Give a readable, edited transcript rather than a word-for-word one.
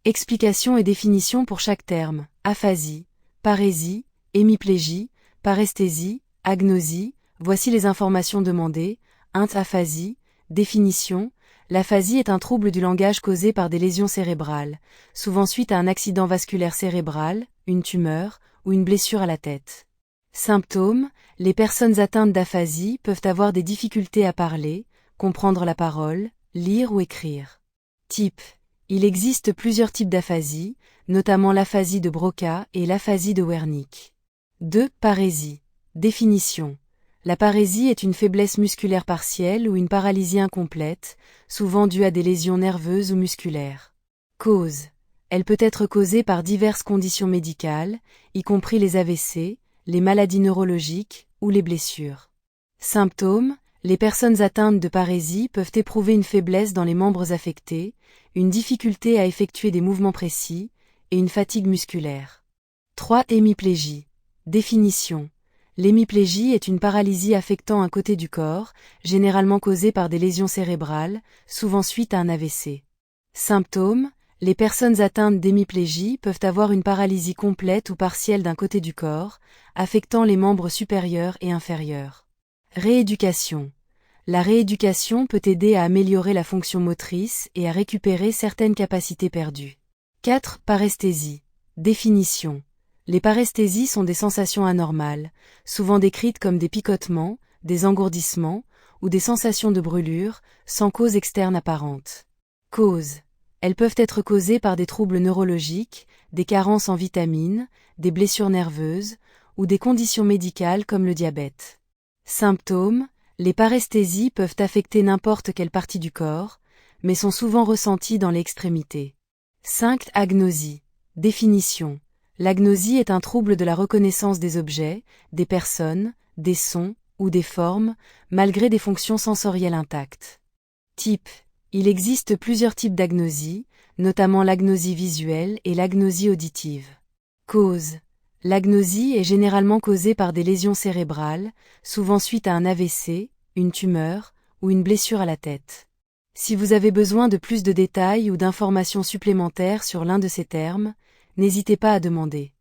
Explication et définition pour chaque terme. Aphasie, parésie, hémiplégie, paresthésie, agnosie. Voici les informations demandées. Aphasie. Définition. L'aphasie est un trouble du langage causé par des lésions cérébrales, souvent suite à un accident vasculaire cérébral, une tumeur ou une blessure à la tête. Symptômes. Les personnes atteintes d'aphasie peuvent avoir des difficultés à parler, comprendre la parole, lire ou écrire. Type. Il existe plusieurs types d'aphasie, notamment l'aphasie de Broca et l'aphasie de Wernicke. 2. Parésie. Définition. La parésie est une faiblesse musculaire partielle ou une paralysie incomplète, souvent due à des lésions nerveuses ou musculaires. Cause. Elle peut être causée par diverses conditions médicales, y compris les AVC, les maladies neurologiques ou les blessures. Symptômes. Les personnes atteintes de parésie peuvent éprouver une faiblesse dans les membres affectés, une difficulté à effectuer des mouvements précis, et une fatigue musculaire. 3. Hémiplégie. Définition. L'hémiplégie est une paralysie affectant un côté du corps, généralement causée par des lésions cérébrales, souvent suite à un AVC. Symptômes. Les personnes atteintes d'hémiplégie peuvent avoir une paralysie complète ou partielle d'un côté du corps, affectant les membres supérieurs et inférieurs. Rééducation. La rééducation peut aider à améliorer la fonction motrice et à récupérer certaines capacités perdues. 4. Paresthésie. Définition. Les paresthésies sont des sensations anormales, souvent décrites comme des picotements, des engourdissements ou des sensations de brûlure, sans cause externe apparente. Cause. Elles peuvent être causées par des troubles neurologiques, des carences en vitamines, des blessures nerveuses ou des conditions médicales comme le diabète. Symptômes. Les paresthésies peuvent affecter n'importe quelle partie du corps, mais sont souvent ressenties dans l'extrémité. 5. Agnosie. Définition. L'agnosie est un trouble de la reconnaissance des objets, des personnes, des sons ou des formes, malgré des fonctions sensorielles intactes. Type. Il existe plusieurs types d'agnosie, notamment l'agnosie visuelle et l'agnosie auditive. Cause. L'agnosie est généralement causée par des lésions cérébrales, souvent suite à un AVC, une tumeur ou une blessure à la tête. Si vous avez besoin de plus de détails ou d'informations supplémentaires sur l'un de ces termes, n'hésitez pas à demander.